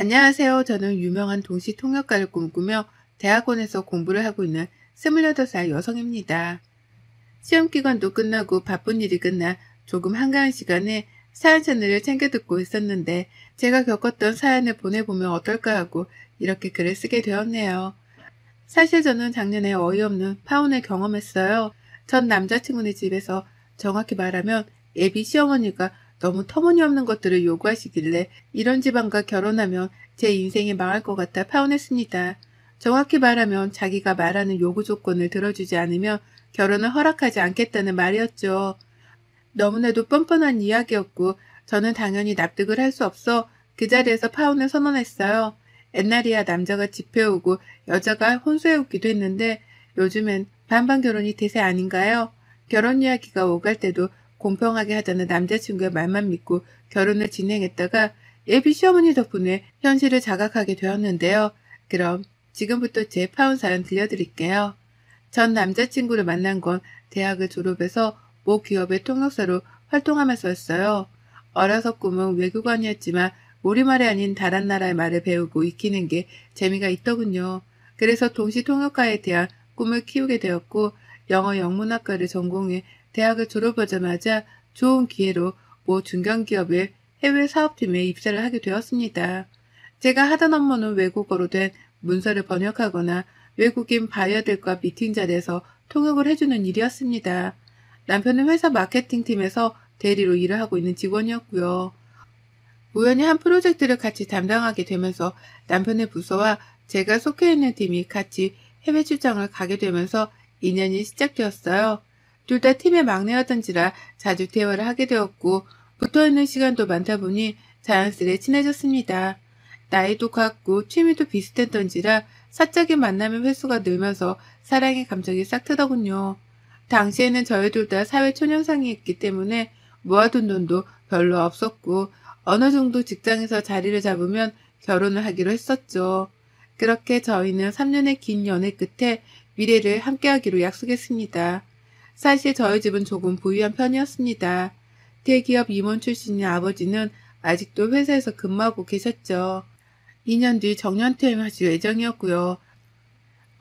안녕하세요. 저는 유명한 동시 통역가를 꿈꾸며 대학원에서 공부를 하고 있는 28살 여성입니다. 시험 기간도 끝나고 바쁜 일이 끝나 조금 한가한 시간에 사연 채널을 챙겨 듣고 있었는데 제가 겪었던 사연을 보내보면 어떨까 하고 이렇게 글을 쓰게 되었네요. 사실 저는 작년에 어이없는 파혼을 경험했어요. 전 남자친구네 집에서 정확히 말하면 애비 시어머니가 너무 터무니없는 것들을 요구하시길래 이런 집안과 결혼하면 제 인생이 망할 것 같아 파혼했습니다. 정확히 말하면 자기가 말하는 요구 조건을 들어주지 않으면 결혼을 허락하지 않겠다는 말이었죠. 너무나도 뻔뻔한 이야기였고 저는 당연히 납득을 할 수 없어 그 자리에서 파혼을 선언했어요. 옛날이야 남자가 집해오고 여자가 혼수해오기도 했는데 요즘엔 반반 결혼이 대세 아닌가요? 결혼 이야기가 오갈 때도 공평하게 하자는 남자친구의 말만 믿고 결혼을 진행했다가 예비 시어머니 덕분에 현실을 자각하게 되었는데요. 그럼 지금부터 제 파혼 사연 들려드릴게요. 전 남자친구를 만난 건 대학을 졸업해서 모 기업의 통역사로 활동하면서였어요. 어려서 꿈은 외국어이었지만 우리말이 아닌 다른 나라의 말을 배우고 익히는 게 재미가 있더군요. 그래서 동시 통역가에 대한 꿈을 키우게 되었고 영어 영문학과를 전공해 대학을 졸업하자마자 좋은 기회로 모 중견기업의 해외 사업팀에 입사를 하게 되었습니다. 제가 하던 업무는 외국어로 된 문서를 번역하거나 외국인 바이어들과 미팅 자리에서 통역을 해주는 일이었습니다. 남편은 회사 마케팅팀에서 대리로 일을 하고 있는 직원이었고요. 우연히 한 프로젝트를 같이 담당하게 되면서 남편의 부서와 제가 속해 있는 팀이 같이 해외 출장을 가게 되면서 인연이 시작되었어요. 둘 다 팀의 막내였던지라 자주 대화를 하게 되었고 붙어있는 시간도 많다 보니 자연스레 친해졌습니다. 나이도 같고 취미도 비슷했던지라 사적인 만남의 횟수가 늘면서 사랑의 감정이 싹 트더군요. 당시에는 저희 둘 다 사회 초년생이었기 때문에 모아둔 돈도 별로 없었고 어느 정도 직장에서 자리를 잡으면 결혼을 하기로 했었죠. 그렇게 저희는 3년의 긴 연애 끝에 미래를 함께하기로 약속했습니다. 사실 저희 집은 조금 부유한 편이었습니다. 대기업 임원 출신인 아버지는 아직도 회사에서 근무하고 계셨죠. 2년 뒤 정년퇴임하실 예정이었고요.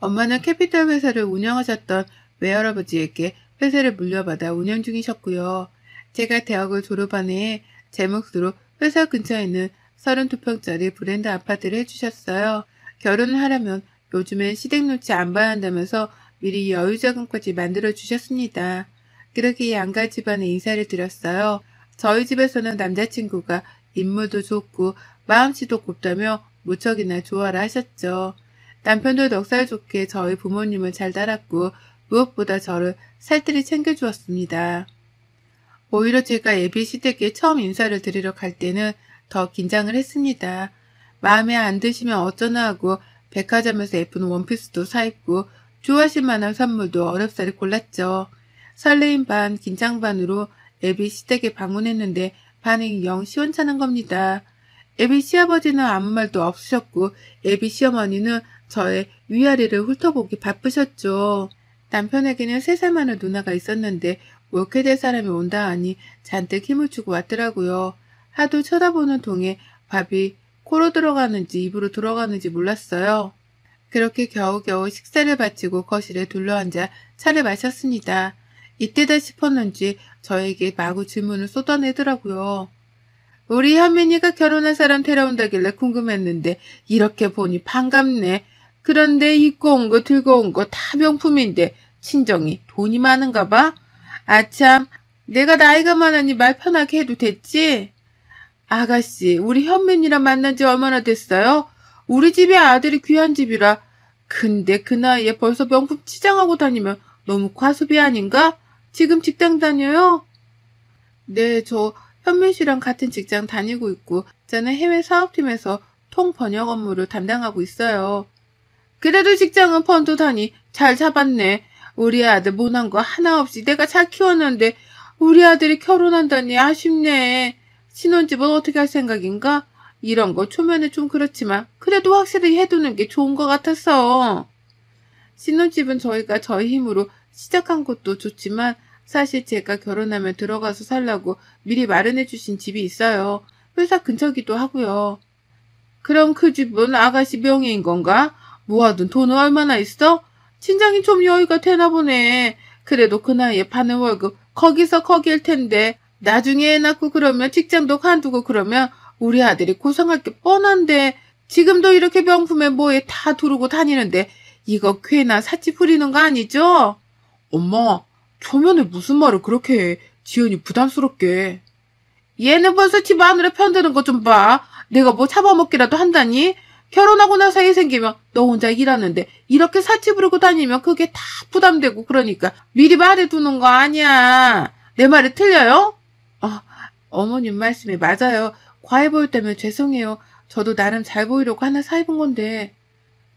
엄마는 캐피털 회사를 운영하셨던 외할아버지에게 회사를 물려받아 운영 중이셨고요. 제가 대학을 졸업한 해에 제 몫으로 회사 근처에 있는 32평짜리 브랜드 아파트를 해주셨어요. 결혼을 하려면 요즘엔 시댁 눈치 안 봐야 한다면서 미리 여유자금까지 만들어 주셨습니다. 그렇게 양가 집안에 인사를 드렸어요. 저희 집에서는 남자친구가 인물도 좋고 마음씨도 곱다며 무척이나 좋아라 하셨죠. 남편도 넉살 좋게 저희 부모님을 잘 따랐고 무엇보다 저를 살뜰히 챙겨주었습니다. 오히려 제가 예비 시댁에 처음 인사를 드리러 갈 때는 더 긴장을 했습니다. 마음에 안 드시면 어쩌나 하고 백화점에서 예쁜 원피스도 사입고 좋아하실 만한 선물도 어렵사리 골랐죠. 설레임 반 긴장 반으로 예비 시댁에 방문했는데 반응이 영 시원찮은 겁니다. 예비 시아버지는 아무 말도 없으셨고 예비 시어머니는 저의 위아래를 훑어보기 바쁘셨죠. 남편에게는 3살 많은 누나가 있었는데 옳게 될 사람이 온다 하니 잔뜩 힘을 주고 왔더라고요. 하도 쳐다보는 동에 밥이 코로 들어가는지 입으로 들어가는지 몰랐어요. 그렇게 겨우겨우 식사를 마치고 거실에 둘러앉아 차를 마셨습니다. 이때다 싶었는지 저에게 마구 질문을 쏟아내더라고요. 우리 현민이가 결혼할 사람 데려온다길래 궁금했는데 이렇게 보니 반갑네. 그런데 입고 온 거 들고 온 거 다 명품인데 친정이 돈이 많은가 봐? 아참, 내가 나이가 많으니 말 편하게 해도 됐지? 아가씨, 우리 현민이랑 만난 지 얼마나 됐어요? 우리 집의 아들이 귀한 집이라. 근데 그 나이에 벌써 명품 치장하고 다니면 너무 과소비 아닌가? 지금 직장 다녀요? 네, 저 현민 씨랑 같은 직장 다니고 있고 저는 해외 사업팀에서 통 번역 업무를 담당하고 있어요. 그래도 직장은 펀드다니 잘 잡았네. 우리 아들 못한 거 하나 없이 내가 잘 키웠는데 우리 아들이 결혼한다니 아쉽네. 신혼집은 어떻게 할 생각인가? 이런 거 초면에 좀 그렇지만 그래도 확실히 해두는 게 좋은 것 같았어. 신혼집은 저희가 저희 힘으로 시작한 것도 좋지만 사실 제가 결혼하면 들어가서 살라고 미리 마련해 주신 집이 있어요. 회사 근처기도 하고요. 그럼 그 집은 아가씨 명의인 건가? 모아둔 돈은 얼마나 있어? 친장이 좀 여유가 되나 보네. 그래도 그 나이에 받는 월급 거기서 거기일 텐데 나중에 애 낳고 그러면 직장도 관두고 그러면 우리 아들이 고생할 게 뻔한데 지금도 이렇게 명품에 뭐에 다 두르고 다니는데 이거 괜나 사치 부리는 거 아니죠? 엄마, 초면에 무슨 말을 그렇게 해. 지연이 부담스럽게. 얘는 벌써 집 안으로 편드는 거 좀 봐. 내가 뭐 잡아먹기라도 한다니? 결혼하고 나서 애 생기면 너 혼자 일하는데 이렇게 사치 부르고 다니면 그게 다 부담되고 그러니까 미리 말해두는 거 아니야. 내 말이 틀려요? 어머님 말씀이 맞아요. 과해 보였다면 죄송해요. 저도 나름 잘 보이려고 하나 사입은 건데.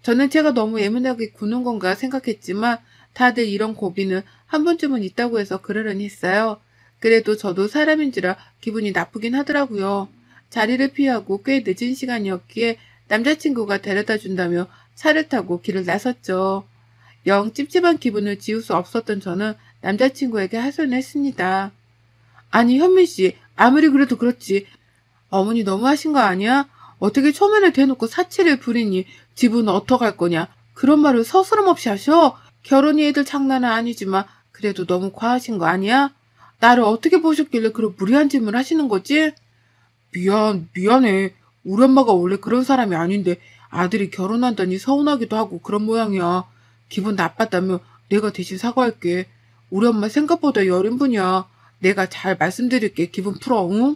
저는 제가 너무 예민하게 구는 건가 생각했지만 다들 이런 고비는 한 번쯤은 있다고 해서 그러려니 했어요. 그래도 저도 사람인지라 기분이 나쁘긴 하더라고요. 자리를 피하고 꽤 늦은 시간이었기에 남자친구가 데려다 준다며 차를 타고 길을 나섰죠. 영 찝찝한 기분을 지울 수 없었던 저는 남자친구에게 하소연을 했습니다. 아니 현민 씨, 아무리 그래도 그렇지. 어머니 너무하신 거 아니야? 어떻게 초면에 대놓고 사치를 부리니 집은 어떡할 거냐. 그런 말을 서스럼 없이 하셔? 결혼이 애들 장난은 아니지만 그래도 너무 과하신 거 아니야? 나를 어떻게 보셨길래 그런 무리한 질문을 하시는 거지? 미안해. 우리 엄마가 원래 그런 사람이 아닌데 아들이 결혼한다니 서운하기도 하고 그런 모양이야. 기분 나빴다며 내가 대신 사과할게. 우리 엄마 생각보다 여린 분이야. 내가 잘 말씀드릴게. 기분 풀어, 응?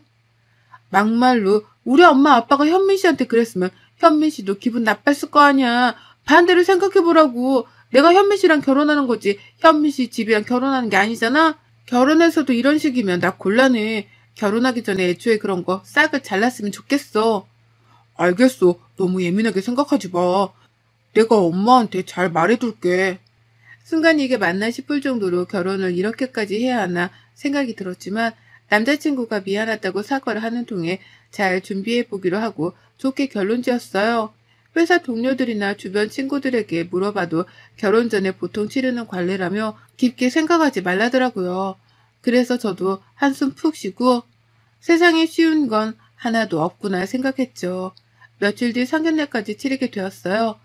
막말로 우리 엄마 아빠가 현민 씨한테 그랬으면 현민 씨도 기분 나빴을 거 아니야. 반대로 생각해보라고. 내가 현민 씨랑 결혼하는 거지 현민 씨 집이랑 결혼하는 게 아니잖아. 결혼해서도 이런 식이면 나 곤란해. 결혼하기 전에 애초에 그런 거 싹을 잘랐으면 좋겠어. 알겠어. 너무 예민하게 생각하지 마. 내가 엄마한테 잘 말해둘게. 순간 이게 맞나 싶을 정도로 결혼을 이렇게까지 해야 하나 생각이 들었지만 남자친구가 미안하다고 사과를 하는 통에 잘 준비해보기로 하고 좋게 결론 지었어요. 회사 동료들이나 주변 친구들에게 물어봐도 결혼 전에 보통 치르는 관례라며 깊게 생각하지 말라더라고요. 그래서 저도 한숨 푹 쉬고 세상에 쉬운 건 하나도 없구나 생각했죠. 며칠 뒤 상견례까지 치르게 되었어요.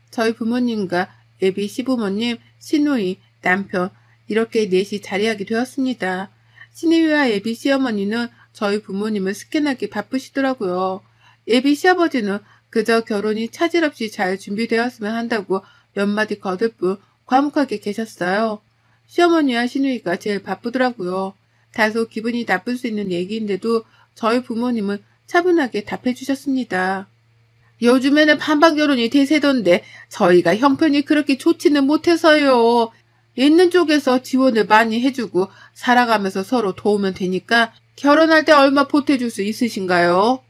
저희 부모님과 예비 시부모님, 시누이, 남편 이렇게 넷이 자리하게 되었습니다. 시누이와 예비 시어머니는 저희 부모님을 스캔하기 바쁘시더라고요. 예비 시아버지는 그저 결혼이 차질 없이 잘 준비되었으면 한다고 몇 마디 거들 뿐 과묵하게 계셨어요. 시어머니와 시누이가 제일 바쁘더라고요. 다소 기분이 나쁠 수 있는 얘기인데도 저희 부모님은 차분하게 답해 주셨습니다. 요즘에는 반반 결혼이 대세던데 저희가 형편이 그렇게 좋지는 못해서요. 있는 쪽에서 지원을 많이 해주고 살아가면서 서로 도우면 되니까 결혼할 때 얼마 보태줄 수 있으신가요?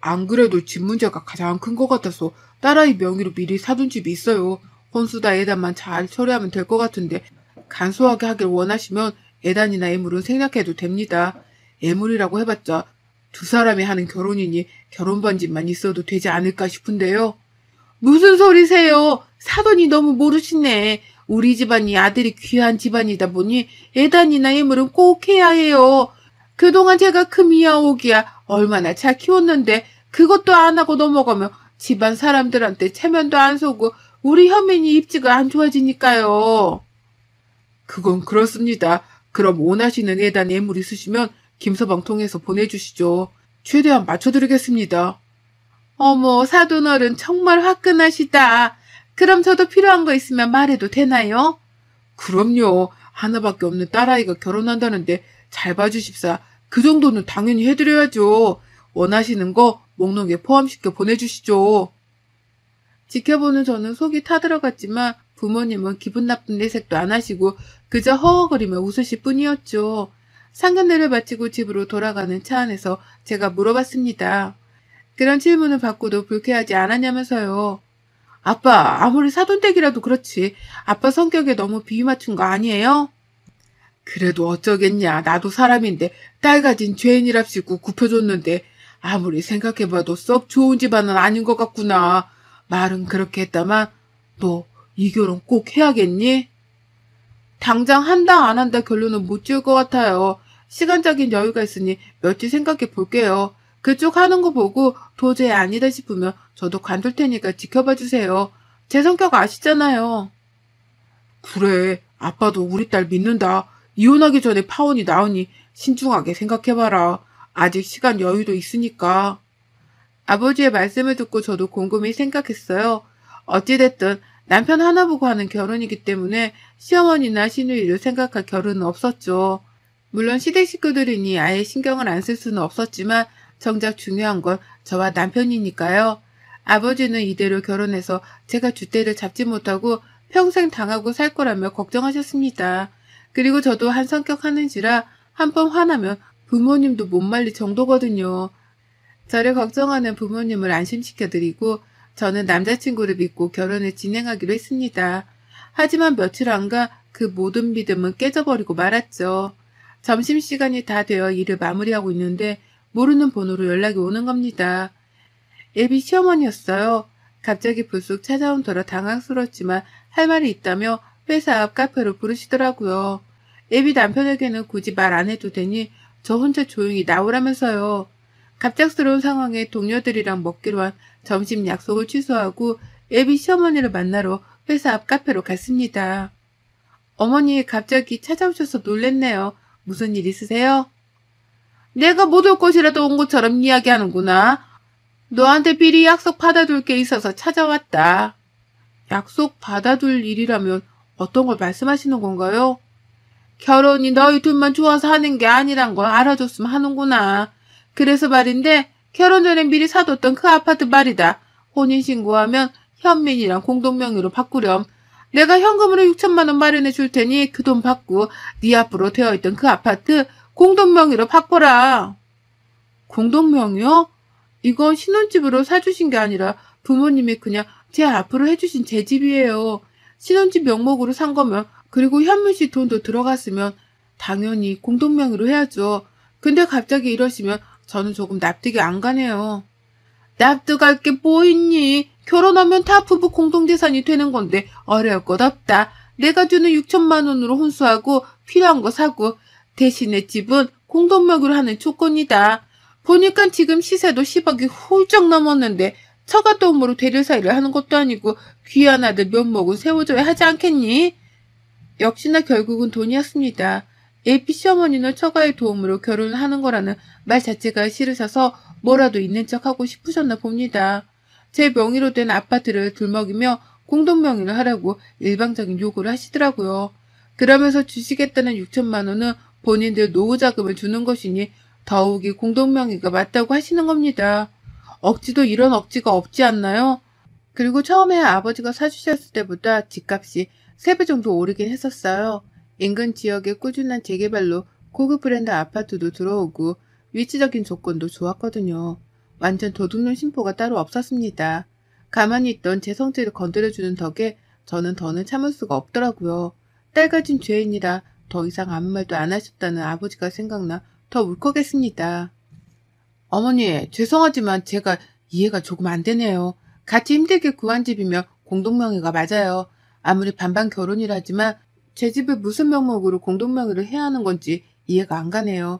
안 그래도 집 문제가 가장 큰 것 같아서 딸아이 명의로 미리 사둔 집이 있어요. 혼수다 예단만 잘 처리하면 될 것 같은데 간소하게 하길 원하시면 예단이나 예물은 생략해도 됩니다. 예물이라고 해봤자 두 사람이 하는 결혼이니 결혼 반지만 있어도 되지 않을까 싶은데요. 무슨 소리세요? 사돈이 너무 모르시네. 우리 집안이 아들이 귀한 집안이다 보니 예단이나 예물은 꼭 해야 해요. 그동안 제가 금이야 오기야 얼마나 잘 키웠는데 그것도 안 하고 넘어가면 집안 사람들한테 체면도 안 서고 우리 현민이 입지가 안 좋아지니까요. 그건 그렇습니다. 그럼 원하시는 예단 예물 있으시면 김서방 통해서 보내주시죠. 최대한 맞춰드리겠습니다. 어머, 사돈어른 정말 화끈하시다. 그럼 저도 필요한 거 있으면 말해도 되나요? 그럼요. 하나밖에 없는 딸아이가 결혼한다는데 잘 봐주십사. 그 정도는 당연히 해드려야죠. 원하시는 거 목록에 포함시켜 보내주시죠. 지켜보는 저는 속이 타들어갔지만 부모님은 기분 나쁜 내색도 안 하시고 그저 허허거리며 웃으실 뿐이었죠. 상견례를 마치고 집으로 돌아가는 차 안에서 제가 물어봤습니다. 그런 질문을 받고도 불쾌하지 않았냐면서요. 아빠, 아무리 사돈댁이라도 그렇지. 아빠 성격에 너무 비위 맞춘 거 아니에요? 그래도 어쩌겠냐. 나도 사람인데 딸 가진 죄인이랍시고 굽혀줬는데 아무리 생각해봐도 썩 좋은 집안은 아닌 것 같구나. 말은 그렇게 했다만 너 이 결혼 꼭 해야겠니? 당장 한다 안 한다 결론은 못 지을 것 같아요. 시간적인 여유가 있으니 며칠 생각해 볼게요. 그쪽 하는 거 보고 도저히 아니다 싶으면 저도 관둘 테니까 지켜봐 주세요. 제 성격 아시잖아요. 그래, 아빠도 우리 딸 믿는다. 이혼하기 전에 파혼이 나오니 신중하게 생각해봐라. 아직 시간 여유도 있으니까. 아버지의 말씀을 듣고 저도 곰곰이 생각했어요. 어찌됐든 남편 하나 보고 하는 결혼이기 때문에 시어머니나 시누이를 생각할 결혼은 없었죠. 물론 시댁 식구들이니 아예 신경을 안 쓸 수는 없었지만 정작 중요한 건 저와 남편이니까요. 아버지는 이대로 결혼해서 제가 줏대를 잡지 못하고 평생 당하고 살 거라며 걱정하셨습니다. 그리고 저도 한 성격 하는지라 한 번 화나면 부모님도 못 말릴 정도거든요. 저를 걱정하는 부모님을 안심시켜드리고 저는 남자친구를 믿고 결혼을 진행하기로 했습니다. 하지만 며칠 안가 그 모든 믿음은 깨져버리고 말았죠. 점심시간이 다 되어 일을 마무리하고 있는데 모르는 번호로 연락이 오는 겁니다. 예비 시어머니였어요. 갑자기 불쑥 찾아온 터라 당황스러웠지만 할 말이 있다며 회사 앞 카페로 부르시더라고요. 예비 남편에게는 굳이 말 안 해도 되니 저 혼자 조용히 나오라면서요. 갑작스러운 상황에 동료들이랑 먹기로 한 점심 약속을 취소하고 예비 시어머니를 만나러 회사 앞 카페로 갔습니다. 어머니 갑자기 찾아오셔서 놀랬네요. 무슨 일 있으세요? 내가 못 올 것이라도 온 것처럼 이야기하는구나. 너한테 미리 약속 받아둘 게 있어서 찾아왔다. 약속 받아둘 일이라면 어떤 걸 말씀하시는 건가요? 결혼이 너희 둘만 좋아서 하는 게 아니란 걸 알아줬으면 하는구나. 그래서 말인데 결혼 전에 미리 사뒀던 그 아파트 말이다. 혼인신고하면 현민이랑 공동명의로 바꾸렴. 내가 현금으로 6천만 원 마련해 줄 테니 그 돈 받고 네 앞으로 되어있던 그 아파트 공동명의로 바꿔라. 공동명의요? 이건 신혼집으로 사주신 게 아니라 부모님이 그냥 제 앞으로 해주신 제 집이에요. 신혼집 명목으로 산 거면 그리고 현민 씨 돈도 들어갔으면 당연히 공동명의로 해야죠. 근데 갑자기 이러시면 저는 조금 납득이 안 가네요. 납득할 게 뭐 있니? 결혼하면 다 부부 공동재산이 되는 건데 어려울 것 없다. 내가 주는 6천만 원으로 혼수하고 필요한 거 사고 대신에 집은 공동명의로 하는 조건이다. 보니까 지금 시세도 10억이 훌쩍 넘었는데 처가 도움으로 대리사이를 하는 것도 아니고 귀한 아들 면목은 세워줘야 하지 않겠니? 역시나 결국은 돈이었습니다. AP 시어머니는 처가의 도움으로 결혼을 하는 거라는 말 자체가 싫으셔서 뭐라도 있는 척하고 싶으셨나 봅니다. 제 명의로 된 아파트를 들먹이며 공동명의를 하라고 일방적인 요구를 하시더라고요. 그러면서 주시겠다는 6천만 원은 본인들 노후자금을 주는 것이니 더욱이 공동명의가 맞다고 하시는 겁니다. 억지도 이런 억지가 없지 않나요? 그리고 처음에 아버지가 사주셨을 때보다 집값이 3배 정도 오르긴 했었어요. 인근 지역에 꾸준한 재개발로 고급 브랜드 아파트도 들어오고 위치적인 조건도 좋았거든요. 완전 도둑놈 심보가 따로 없었습니다. 가만히 있던 제 성질을 건드려주는 덕에 저는 더는 참을 수가 없더라고요. 딸 가진 죄인이라 더 이상 아무 말도 안 하셨다는 아버지가 생각나 더 울컥했습니다. 어머니, 죄송하지만 제가 이해가 조금 안 되네요. 같이 힘들게 구한 집이면 공동명의가 맞아요. 아무리 반반 결혼이라지만 제 집을 무슨 명목으로 공동명의를 해야 하는 건지 이해가 안 가네요.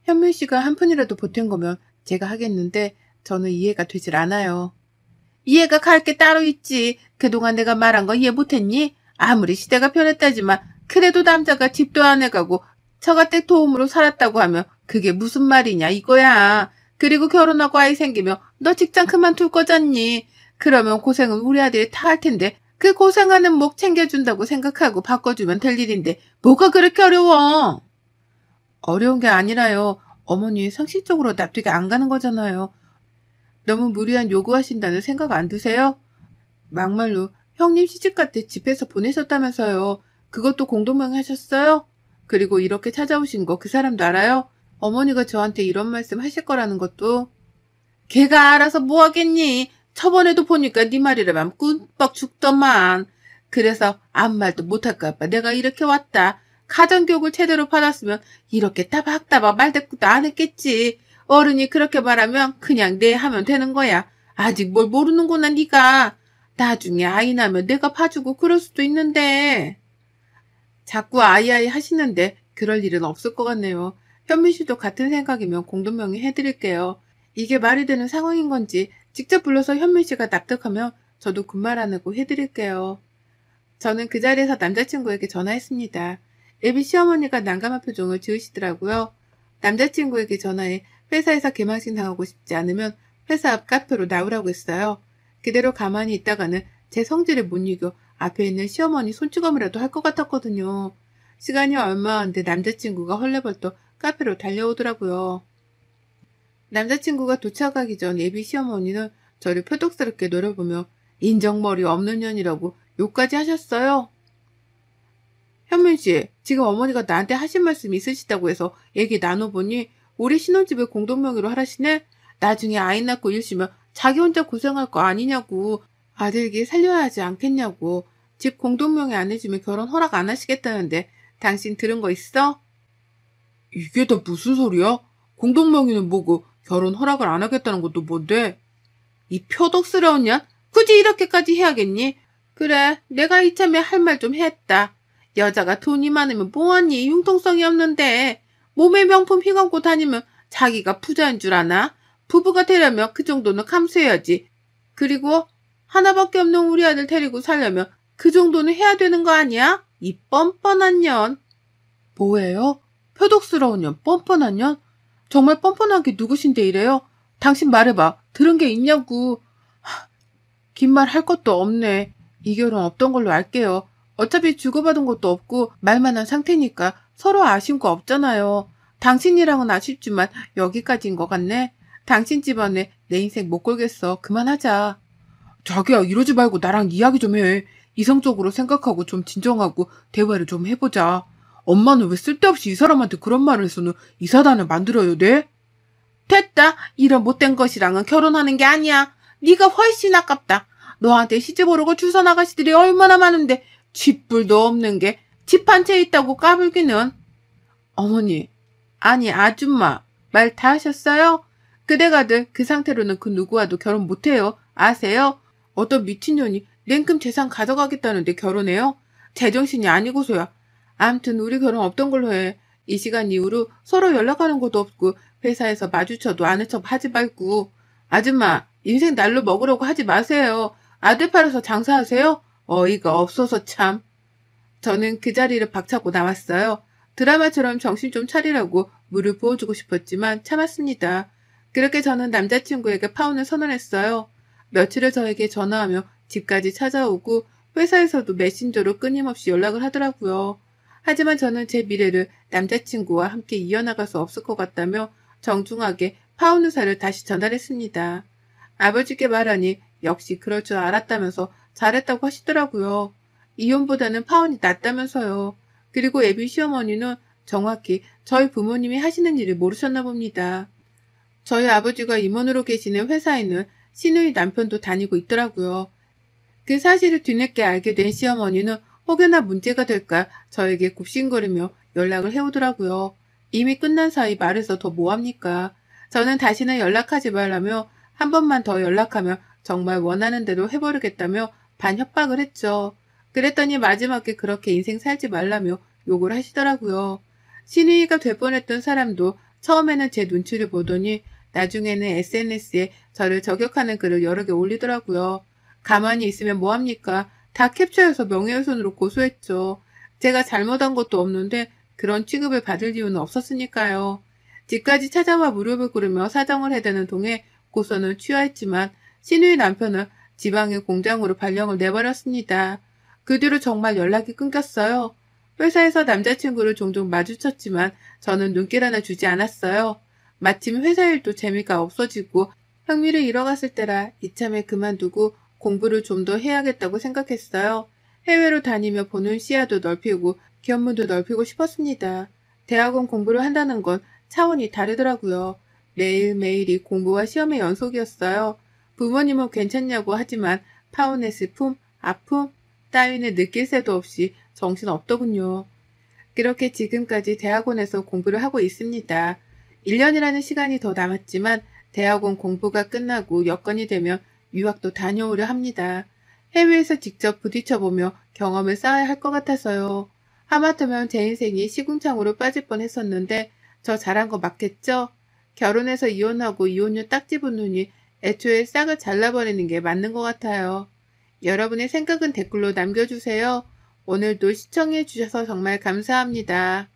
현민 씨가 한 푼이라도 보탠 거면 제가 하겠는데 저는 이해가 되질 않아요. 이해가 갈 게 따로 있지. 그동안 내가 말한 거 이해 못했니? 아무리 시대가 변했다지만 그래도 남자가 집도 안 해가고 처가댁 도움으로 살았다고 하면 그게 무슨 말이냐 이거야. 그리고 결혼하고 아이 생기면 너 직장 그만둘 거잖니. 그러면 고생은 우리 아들이 다 할 텐데 그 고생하는 목 챙겨준다고 생각하고 바꿔주면 될 일인데 뭐가 그렇게 어려워? 어려운 게 아니라요. 어머니 상식적으로 납득이 안 가는 거잖아요. 너무 무리한 요구하신다는 생각 안 드세요? 막말로 형님 시집갈 때 집에서 보내셨다면서요. 그것도 공동명의 하셨어요? 그리고 이렇게 찾아오신 거 그 사람도 알아요? 어머니가 저한테 이런 말씀 하실 거라는 것도. 걔가 알아서 뭐 하겠니? 저번에도 보니까 네 말이라면 꿀뻑 죽더만. 그래서 아무 말도 못할까 봐 내가 이렇게 왔다. 가정교육을 제대로 받았으면 이렇게 따박따박 말대꾸도 안 했겠지. 어른이 그렇게 말하면 그냥 네 하면 되는 거야. 아직 뭘 모르는구나 네가. 나중에 아이 나면 내가 봐주고 그럴 수도 있는데. 자꾸 아이아이 하시는데 그럴 일은 없을 것 같네요. 현민 씨도 같은 생각이면 공동명의 해드릴게요. 이게 말이 되는 상황인 건지 직접 불러서 현민 씨가 납득하면 저도 군말 안 하고 해드릴게요. 저는 그 자리에서 남자친구에게 전화했습니다. 예비 시어머니가 난감한 표정을 지으시더라고요. 남자친구에게 전화해 회사에서 개망신 당하고 싶지 않으면 회사 앞 카페로 나오라고 했어요. 그대로 가만히 있다가는 제 성질에 못 이겨 앞에 있는 시어머니 손찌검이라도 할 것 같았거든요. 시간이 얼마 안 돼 남자친구가 헐레벌떡 카페로 달려오더라고요. 남자친구가 도착하기 전 예비 시어머니는 저를 표독스럽게 노려보며 인정머리 없는 년이라고 욕까지 하셨어요. 현민 씨, 지금 어머니가 나한테 하신 말씀 있으시다고 해서 얘기 나눠보니 우리 신혼집을 공동명의로 하라시네? 나중에 아이 낳고 일시면 자기 혼자 고생할 거 아니냐고. 아들기 살려야 하지 않겠냐고. 집 공동명의 안 해주면 결혼 허락 안 하시겠다는데 당신 들은 거 있어? 이게 다 무슨 소리야? 공동명의는 뭐고 결혼 허락을 안 하겠다는 것도 뭔데? 이 표독스러운 년? 굳이 이렇게까지 해야겠니? 그래, 내가 이참에 할 말 좀 했다. 여자가 돈이 많으면 뭐하니? 융통성이 없는데. 몸에 명품 휘감고 다니면 자기가 부자인 줄 아나? 부부가 되려면 그 정도는 감수해야지. 그리고 하나밖에 없는 우리 아들 데리고 살려면 그 정도는 해야 되는 거 아니야? 이 뻔뻔한 년. 뭐예요? 표독스러운 년, 뻔뻔한 년? 정말 뻔뻔한 게 누구신데 이래요? 당신 말해봐. 들은 게 있냐고. 긴 말 할 것도 없네. 이 결혼 없던 걸로 알게요. 어차피 주고받은 것도 없고 말만 한 상태니까 서로 아쉬운 거 없잖아요. 당신이랑은 아쉽지만 여기까지인 것 같네. 당신 집안에 내 인생 못 걸겠어. 그만하자. 자기야, 이러지 말고 나랑 이야기 좀 해. 이성적으로 생각하고 좀 진정하고 대화를 좀 해보자. 엄마는 왜 쓸데없이 이 사람한테 그런 말을 해서는 이 사단을 만들어야 돼? 됐다. 이런 못된 것이랑은 결혼하는 게 아니야. 네가 훨씬 아깝다. 너한테 시집 오르고 주선 아가씨들이 얼마나 많은데 쥐뿔도 없는 게 집 한 채 있다고 까불기는. 어머니, 아니 아줌마, 말 다 하셨어요? 그대가들 그 상태로는 그 누구와도 결혼 못해요. 아세요? 어떤 미친년이 냉큼 재산 가져가겠다는데 결혼해요? 제정신이 아니고서야. 암튼 우리 결혼 없던 걸로 해. 이 시간 이후로 서로 연락하는 것도 없고 회사에서 마주쳐도 아는 척 하지 말고. 아줌마, 인생 날로 먹으려고 하지 마세요. 아들 팔아서 장사하세요? 어이가 없어서 참. 저는 그 자리를 박차고 나왔어요. 드라마처럼 정신 좀 차리라고 물을 부어주고 싶었지만 참았습니다. 그렇게 저는 남자친구에게 파혼을 선언했어요. 며칠을 저에게 전화하며 집까지 찾아오고 회사에서도 메신저로 끊임없이 연락을 하더라고요. 하지만 저는 제 미래를 남자친구와 함께 이어나갈 수 없을 것 같다며 정중하게 파혼 의사를 다시 전달했습니다. 아버지께 말하니 역시 그럴 줄 알았다면서 잘했다고 하시더라고요. 이혼보다는 파혼이 낫다면서요. 그리고 애비 시어머니는 정확히 저희 부모님이 하시는 일을 모르셨나 봅니다. 저희 아버지가 임원으로 계시는 회사에는 시누이 남편도 다니고 있더라고요. 그 사실을 뒤늦게 알게 된 시어머니는 혹여나 문제가 될까 저에게 굽신거리며 연락을 해오더라고요. 이미 끝난 사이 말해서 더 뭐합니까? 저는 다시는 연락하지 말라며 한 번만 더 연락하면 정말 원하는 대로 해버리겠다며 반협박을 했죠. 그랬더니 마지막에 그렇게 인생 살지 말라며 욕을 하시더라고요. 시누이가 될 뻔했던 사람도 처음에는 제 눈치를 보더니 나중에는 SNS에 저를 저격하는 글을 여러 개 올리더라고요. 가만히 있으면 뭐합니까? 다 캡처해서 명예훼손으로 고소했죠. 제가 잘못한 것도 없는데 그런 취급을 받을 이유는 없었으니까요. 집까지 찾아와 무릎을 꿇으며 사정을 해대는 동에 고소는 취하했지만 시누이 남편은 지방의 공장으로 발령을 내버렸습니다. 그 뒤로 정말 연락이 끊겼어요. 회사에서 남자친구를 종종 마주쳤지만 저는 눈길 하나 주지 않았어요. 마침 회사 일도 재미가 없어지고 흥미를 잃어갔을 때라 이참에 그만두고 공부를 좀 더 해야겠다고 생각했어요. 해외로 다니며 보는 시야도 넓히고 견문도 넓히고 싶었습니다. 대학원 공부를 한다는 건 차원이 다르더라고요. 매일매일이 공부와 시험의 연속이었어요. 부모님은 괜찮냐고 하지만 파혼의 슬픔, 아픔 따위는 느낄 새도 없이 정신없더군요. 그렇게 지금까지 대학원에서 공부를 하고 있습니다. 1년이라는 시간이 더 남았지만 대학원 공부가 끝나고 여건이 되면 유학도 다녀오려 합니다. 해외에서 직접 부딪혀보며 경험을 쌓아야 할 것 같아서요. 하마터면 제 인생이 시궁창으로 빠질 뻔했었는데 저 잘한 거 맞겠죠? 결혼해서 이혼하고 이혼료 딱지 붙느니 애초에 싹을 잘라버리는 게 맞는 것 같아요. 여러분의 생각은 댓글로 남겨주세요. 오늘도 시청해주셔서 정말 감사합니다.